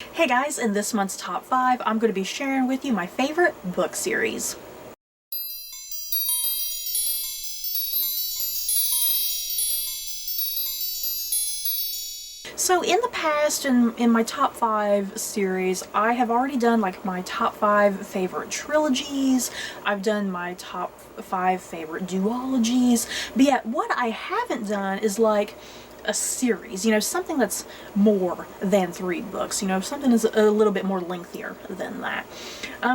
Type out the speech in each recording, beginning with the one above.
Hey guys, in this month's top 5, I'm going to be sharing with you my favorite book series. So in the past, in my top 5 series, I have already done like my top 5 favorite trilogies, I've done my top 5 favorite duologies, but yet what I haven't done is like a series, something that's more than 3 books, something is a little bit more lengthier than that.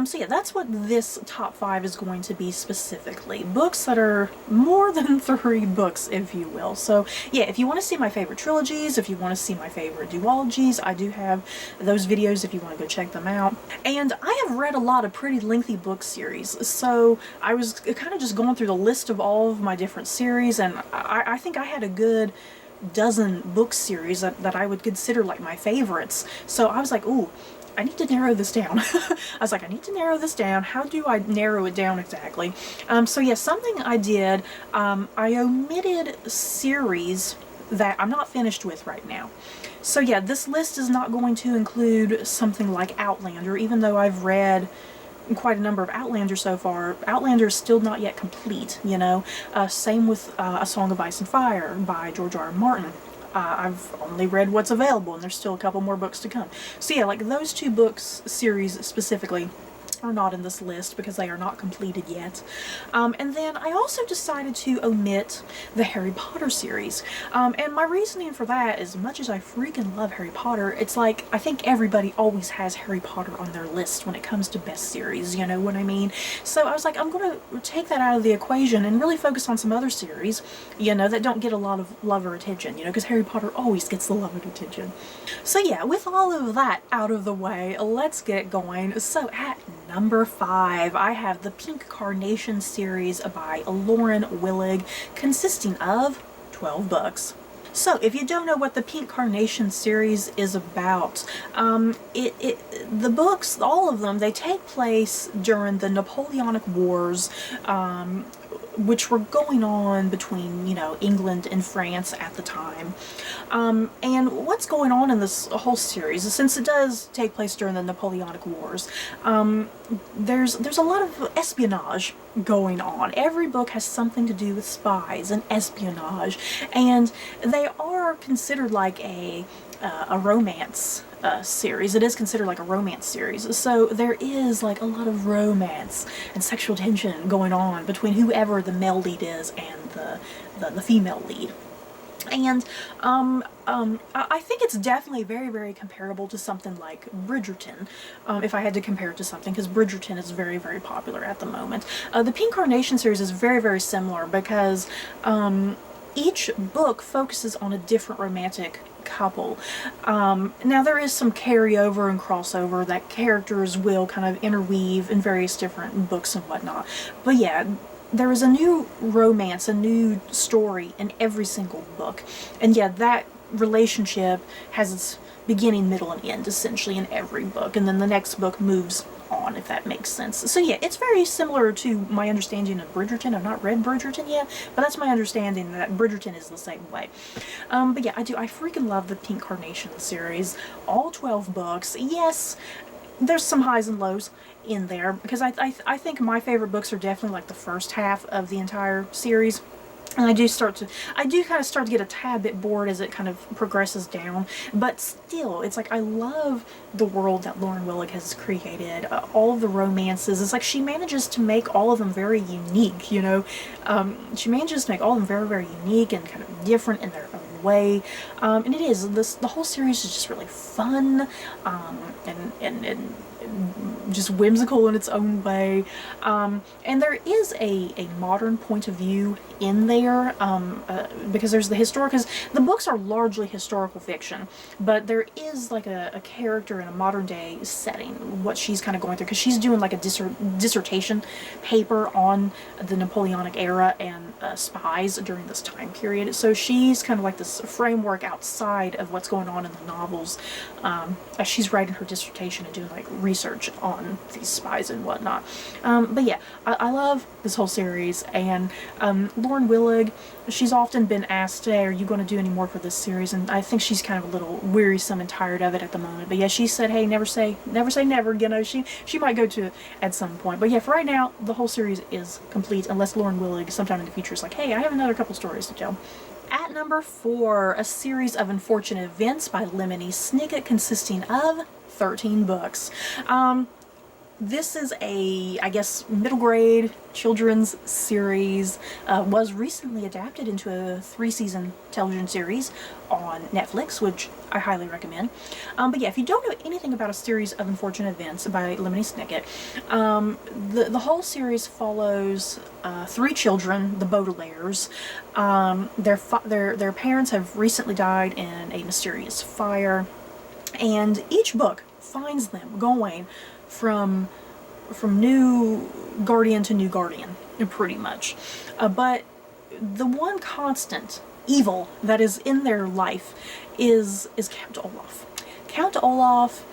So yeah, that's what this top 5 is going to be specifically. Books that are more than 3 books, if you will. So yeah, if you want to see my favorite trilogies, if you want to see my favorite duologies, I do have those videos if you want to go check them out. And I have read a lot of pretty lengthy book series, so I was kind of just going through the list of all of my different series, and I think I had a good dozen book series that I would consider like my favorites. So I was like, ooh, I need to narrow this down. I was like, I need to narrow this down. How do I narrow it down exactly? So yeah, something I did, I omitted series that I'm not finished with right now. So yeah, this list is not going to include something like Outlander, even though I've read quite a number of Outlander so far. Outlander is still not yet complete, Same with A Song of Ice and Fire by George R. R. Martin. I've only read what's available, and there's still a couple more books to come. So yeah, like those 2 books series specifically are not in this list because they are not completed yet. And then I also decided to omit the Harry Potter series. And my reasoning for that, as much as I freaking love Harry Potter, it's like I think everybody always has Harry Potter on their list when it comes to best series, you know what I mean? So I was like, I'm going to take that out of the equation and really focus on some other series, that don't get a lot of love or attention, because Harry Potter always gets the love and attention. So yeah, with all of that out of the way, let's get going. So at number 5, I have the Pink Carnation series by Lauren Willig, consisting of 12 books. So, if you don't know what the Pink Carnation series is about, the books, all of them, they take place during the Napoleonic Wars, which were going on between, England and France at the time. And what's going on in this whole series, since it does take place during the Napoleonic Wars, there's a lot of espionage going on. Every book has something to do with spies and espionage, and they are considered like a romance series. It is considered like a romance series. So there is like a lot of romance and sexual tension going on between whoever the male lead is and the female lead. And I think it's definitely very, very comparable to something like Bridgerton, if I had to compare it to something, because Bridgerton is very, very popular at the moment. The Pink Carnation series is very, very similar because each book focuses on a different romantic couple. Now there is some carryover and crossover that characters will kind of interweave in various different books and whatnot. But yeah, there is a new romance, a new story in every single book. And yeah, that relationship has its beginning, middle, and end essentially in every book. And then the next book moves on, if that makes sense. So yeah, it's very similar to my understanding of Bridgerton. I've not read Bridgerton yet, but that's my understanding that Bridgerton is the same way. But yeah, I freaking love the Pink Carnation series. All 12 books. Yes, there's some highs and lows in there, because I think my favorite books are definitely like the first half of the entire series. And I do kind of start to get a tad bit bored as it kind of progresses down. But still, it's like I love the world that Lauren Willig has created. All of the romances. It's like she manages to make all of them very unique, She manages to make all of them very, very unique and kind of different in their own way. And it is. The whole series is just really fun, and just whimsical in its own way. And there is a modern point of view in there, because there's because the books are largely historical fiction, but there is like a character in a modern day setting, what she's kind of going through, because she's doing like a dissertation paper on the Napoleonic era and spies during this time period. So she's kind of like this this framework outside of what's going on in the novels, as she's writing her dissertation and doing like research on these spies and whatnot. But yeah, I love this whole series, and Lauren Willig, she's often been asked, hey, are you going to do any more for this series? And I think she's kind of a little wearisome and tired of it at the moment. But yeah, she said, hey, never say never, you know, she might go to it at some point. But yeah, for right now, the whole series is complete, unless Lauren Willig sometime in the future is like, hey, I have another couple stories to tell. At number 4, a series of unfortunate events by Lemony Snicket consisting of 13 books. This is a, I guess, middle grade children's series. Was recently adapted into a 3-season television series on Netflix, which I highly recommend. But yeah, if you don't know anything about a series of unfortunate events by Lemony Snicket, the whole series follows 3 children, the Baudelaires. Their parents have recently died in a mysterious fire, and each book finds them going from new guardian to new guardian, pretty much. But the one constant evil that is in their life is Count Olaf. Count Olaf,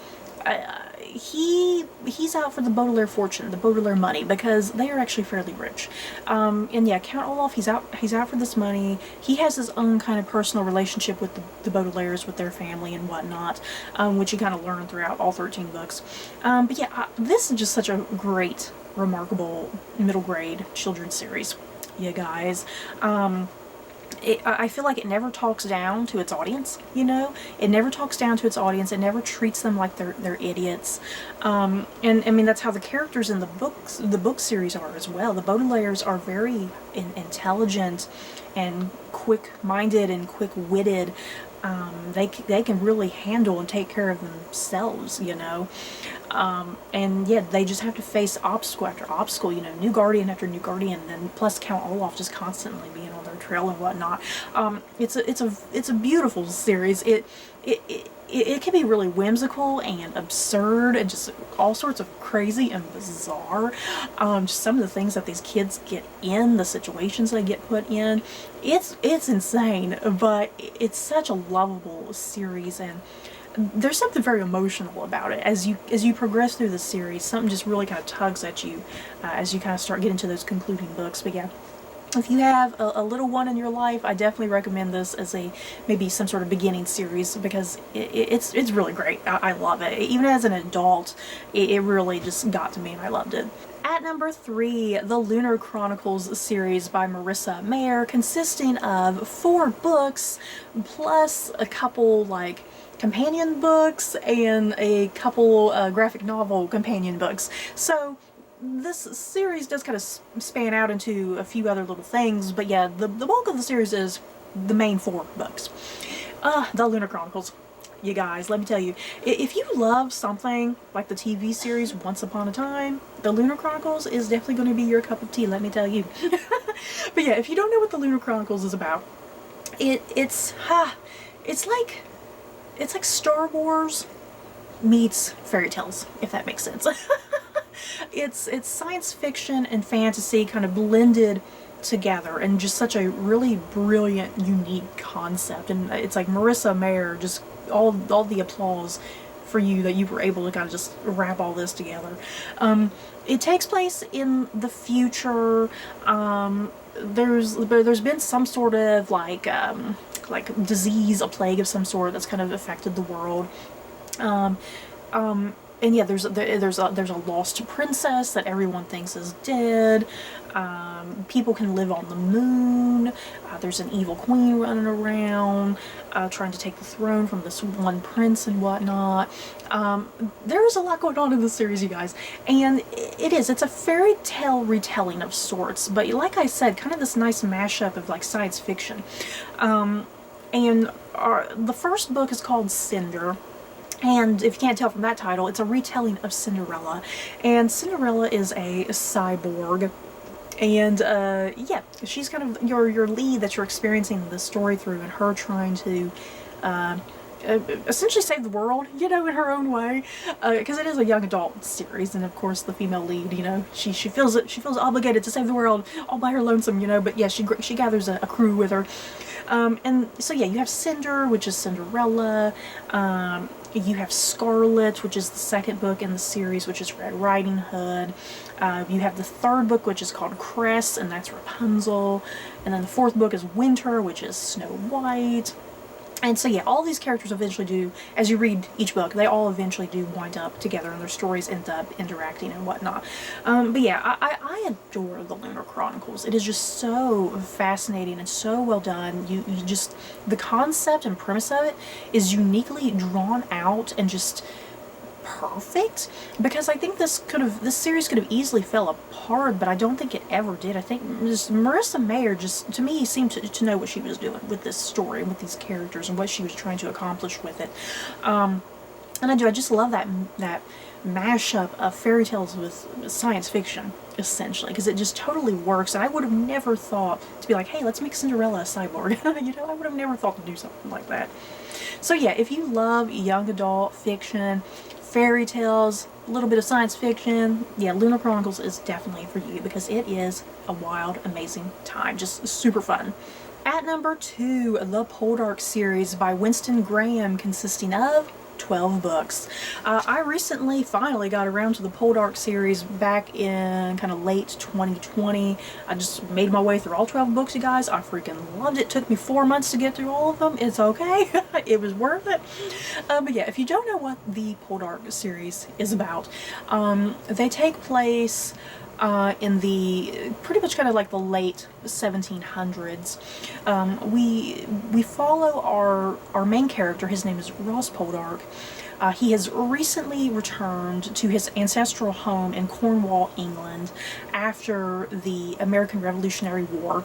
he's out for the Baudelaire fortune, the Baudelaire money, because they are actually fairly rich. And yeah, Count Olaf, he's out for this money. He has his own kind of personal relationship with the Baudelaires, with their family and whatnot, which you kind of learn throughout all 13 books. But yeah, this is just such a great, remarkable middle grade children's series, you guys. I feel like it never talks down to its audience, you know? It never talks down to its audience. It never treats them like they're idiots. And I mean, that's how the characters in the book series are as well. The Baudelaires are very intelligent and quick-minded and quick-witted. They can really handle and take care of themselves, you know? And yeah, they just have to face obstacle after obstacle, you know, new guardian after new guardian, and plus Count Olaf just constantly being on their trail and whatnot. It's a beautiful series. It can be really whimsical and absurd and just all sorts of crazy and bizarre. Just some of the things that these kids get in, the situations they get put in, it's insane, but it's such a lovable series, and there's something very emotional about it. As you progress through the series, something just really kind of tugs at you as you kind of start getting to those concluding books. But yeah, if you have a little one in your life, I definitely recommend this as maybe some sort of beginning series, because it's really great. I love it. Even as an adult, it really just got to me and I loved it. At number 3, the Lunar Chronicles series by Marissa Mayer, consisting of 4 books plus a couple like companion books and a couple graphic novel companion books. So this series does kind of span out into a few other little things, but yeah, the bulk of the series is the main 4 books. The Lunar Chronicles. You guys, let me tell you, if you love something like the TV series Once Upon a Time, the Lunar Chronicles is definitely going to be your cup of tea, let me tell you. But yeah, if you don't know what the Lunar Chronicles is about, it's like Star Wars meets fairy tales, if that makes sense. It's science fiction and fantasy kind of blended together, and just such a really brilliant, unique concept. And it's like Marissa Mayer, just all the applause for you that you were able to kind of just wrap all this together. It takes place in the future. There's been some sort of like disease, a plague of some sort that's kind of affected the world. And yeah, there's a lost princess that everyone thinks is dead. People can live on the moon. There's an evil queen running around, trying to take the throne from this one prince and whatnot. There's a lot going on in this series, you guys, and it's a fairy tale retelling of sorts, but like I said, kind of this nice mashup of like science fiction. And the first book is called Cinder. And if you can't tell from that title, it's a retelling of Cinderella. And Cinderella is a cyborg. And yeah, she's kind of your lead that you're experiencing the story through, and her trying to essentially save the world, you know, in her own way, because it is a young adult series, and of course the female lead, you know, she feels it, she feels obligated to save the world all by her lonesome, you know, but yeah, she gathers a crew with her. And so yeah, you have Cinder, which is Cinderella. You have Scarlet, which is the second book in the series, which is Red Riding Hood. You have the third book, which is called Cress, and that's Rapunzel. And then the fourth book is Winter, which is Snow White. And so yeah, all these characters eventually do, as you read each book, they all eventually do wind up together and their stories end up interacting and whatnot. But yeah, I adore the Lunar Chronicles. It is just so fascinating and so well done. You just, the concept and premise of it is uniquely drawn out and just perfect, because I think this series could have easily fell apart, but I don't think it ever did. I think Marissa Mayer just, to me, seemed to know what she was doing with this story, with these characters, and what she was trying to accomplish with it. And I just love that mashup of fairy tales with science fiction, essentially, because it just totally works. And I would have never thought to be like, hey, let's make Cinderella a cyborg. You know, I would have never thought to do something like that. So yeah, if you love young adult fiction, fairy tales, a little bit of science fiction, yeah, Lunar Chronicles is definitely for you, because it is a wild, amazing time. Just super fun. At number 2, the Poldark series by Winston Graham, consisting of 12 books. I recently finally got around to the Poldark series back in kind of late 2020. I just made my way through all 12 books, you guys. I freaking loved it. It took me 4 months to get through all of them. It's okay. It was worth it. But yeah, if you don't know what the Poldark series is about, they take place in the pretty much kind of like the late 1700s. We follow our main character. His name is Ross Poldark. He has recently returned to his ancestral home in Cornwall, England, after the American Revolutionary War.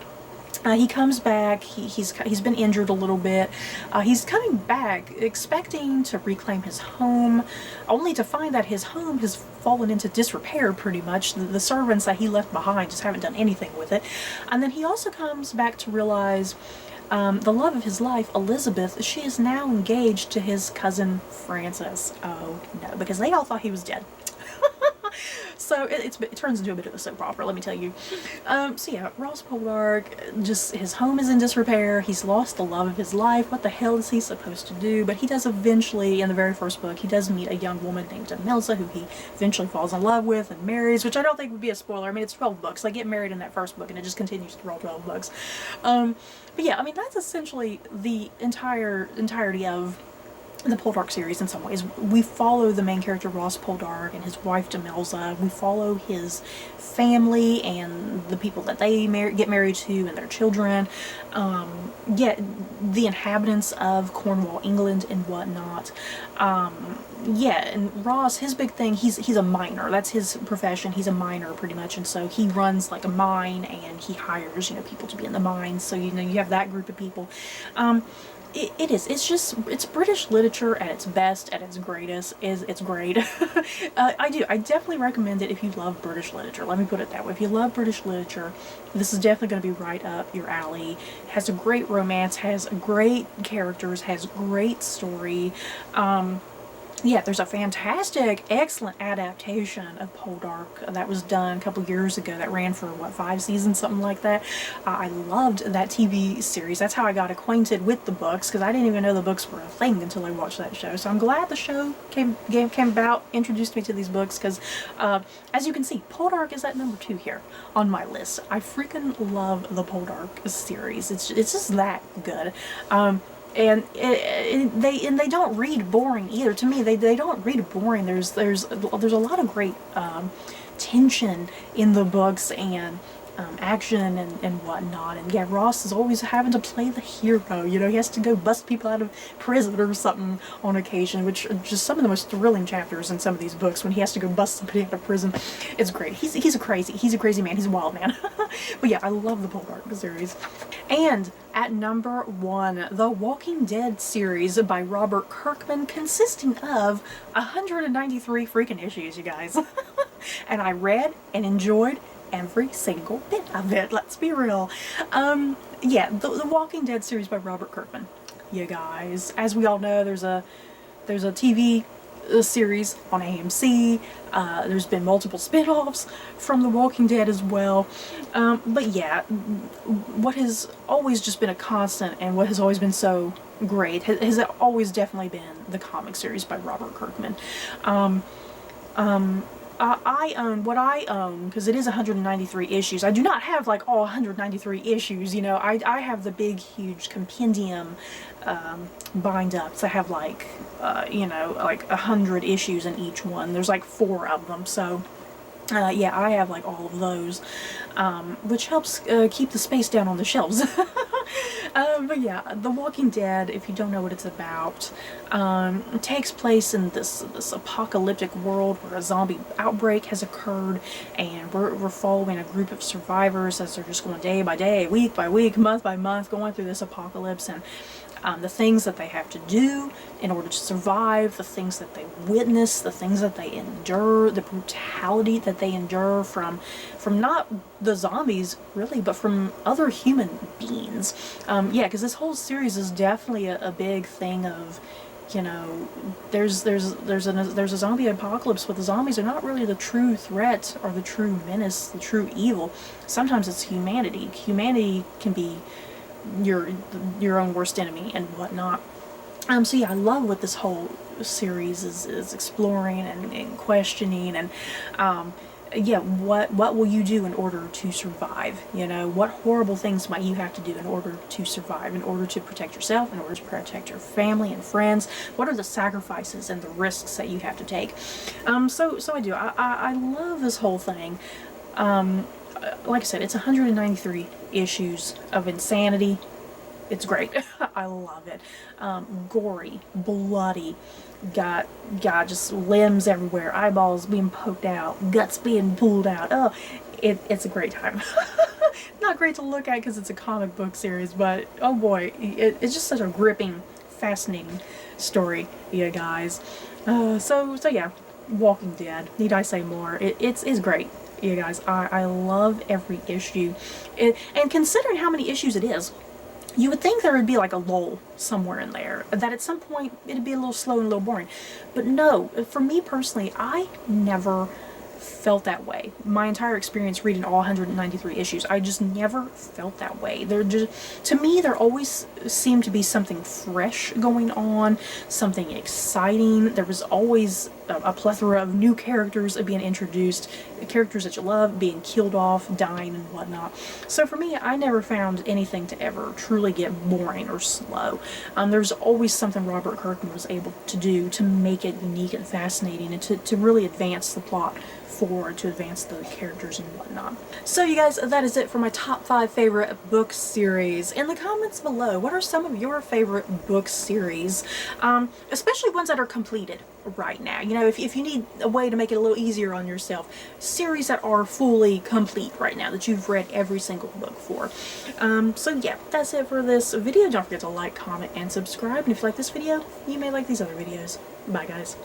He comes back, he's been injured a little bit. He's coming back expecting to reclaim his home, only to find that his home has fallen into disrepair pretty much. The servants that he left behind just haven't done anything with it. And then he also comes back to realize the love of his life, Elizabeth, she is now engaged to his cousin Francis. Oh no, because they all thought he was dead. So it turns into a bit of a soap opera, let me tell you. So yeah, Ross Poldark, just his home is in disrepair. He's lost the love of his life. What the hell is he supposed to do? But he does eventually, in the very first book, he does meet a young woman named Demelza, who he eventually falls in love with and marries, which I don't think would be a spoiler. I mean, it's 12 books. They get married in that first book, and it just continues through all 12 books. But yeah, I mean, that's essentially the entirety of the Poldark series in some ways. We follow the main character Ross Poldark and his wife Demelza. We follow his family and the people that they get married to and their children. Yeah, the inhabitants of Cornwall, England and whatnot. Yeah, and Ross, his big thing, he's a miner. That's his profession. He's a miner pretty much, and so he runs like a mine and he hires, you know, people to be in the mines. So, you know, you have that group of people. It's British literature at its best, at its greatest. It's great. I definitely recommend it if you love British literature. Let me put it that way. If you love British literature, this is definitely going to be right up your alley. It has a great romance, has great characters, has great story. Yeah, there's a fantastic, excellent adaptation of Poldark that was done a couple years ago that ran for, what, 5 seasons, something like that. I loved that TV series. That's how I got acquainted with the books, because I didn't even know the books were a thing until I watched that show. So I'm glad the show came about, introduced me to these books, because as you can see, Poldark is at number 2 here on my list. I freaking love the Poldark series. It's just that good. And they don't read boring either. To me, they don't read boring. There's a lot of great tension in the books and action and whatnot. And yeah, Ross is always having to play the hero. You know, he has to go bust people out of prison or something on occasion, which are just some of the most thrilling chapters in some of these books when he has to go bust somebody out of prison. It's great. He's a crazy man. He's a wild man. But yeah, I love the Poldark series. And at number 1, the Walking Dead series by Robert Kirkman, consisting of 193 freaking issues, you guys. And I read and enjoyed every single bit of it, let's be real. Yeah, the Walking Dead series by Robert Kirkman. you guys. As we all know, there's a TV series on AMC. There's been multiple spin-offs from The Walking Dead as well. But yeah, what has always just been a constant and what has always been so great has always definitely been the comic series by Robert Kirkman. I own what I own, because it is 193 issues. I do not have like all 193 issues, you know. I have the big huge compendium bind ups. I have like you know, like 100 issues in each one. There's like 4 of them, so yeah, I have like all of those, which helps keep the space down on the shelves. But yeah, The Walking Dead, if you don't know what it's about, it takes place in this apocalyptic world where a zombie outbreak has occurred, and we're following a group of survivors as they're just going day by day, week by week, month by month, going through this apocalypse, and the things that they have to do in order to survive, the things that they witness, the things that they endure, the brutality that they endure from not the zombies really, but from other human beings. Yeah, because this whole series is definitely a big thing of, you know, there's a zombie apocalypse, but the zombies are not really the true threat or the true menace, the true evil. Sometimes it's humanity. Humanity can be your own worst enemy and whatnot. So yeah, I love what this whole series is exploring and questioning, and yeah, what will you do in order to survive? You know, what horrible things might you have to do in order to survive, in order to protect yourself, in order to protect your family and friends? What are the sacrifices and the risks that you have to take? So I do. I love this whole thing. Like I said, it's 193 issues of insanity. It's great. I love it. Gory, bloody, got just limbs everywhere, eyeballs being poked out, guts being pulled out. Oh, it's a great time. Not great to look at because it's a comic book series, but oh boy, it's just such a gripping, fascinating story, you guys. So yeah, Walking Dead. Need I say more? It's great. You guys, I love every issue. And considering how many issues it is, you would think there would be like a lull somewhere in there, that at some point it'd be a little slow and a little boring. But no, for me personally, I never felt that way. My entire experience reading all 193 issues, I just never felt that way. To me, there always seemed to be something fresh going on, something exciting. There was always a plethora of new characters being introduced, characters that you love being killed off, dying, and whatnot. So for me, I never found anything to ever truly get boring or slow. There's always something Robert Kirkman was able to do to make it unique and fascinating, and to really advance the plot forward, to advance the characters and whatnot. So you guys, that is it for my top 5 favorite book series. In the comments below, what are some of your favorite book series? Especially ones that are completed right now. You know, if you need a way to make it a little easier on yourself, series that are fully complete right now, that you've read every single book for. So yeah, that's it for this video. Don't forget to like, comment, and subscribe. And if you like this video, you may like these other videos. Bye guys.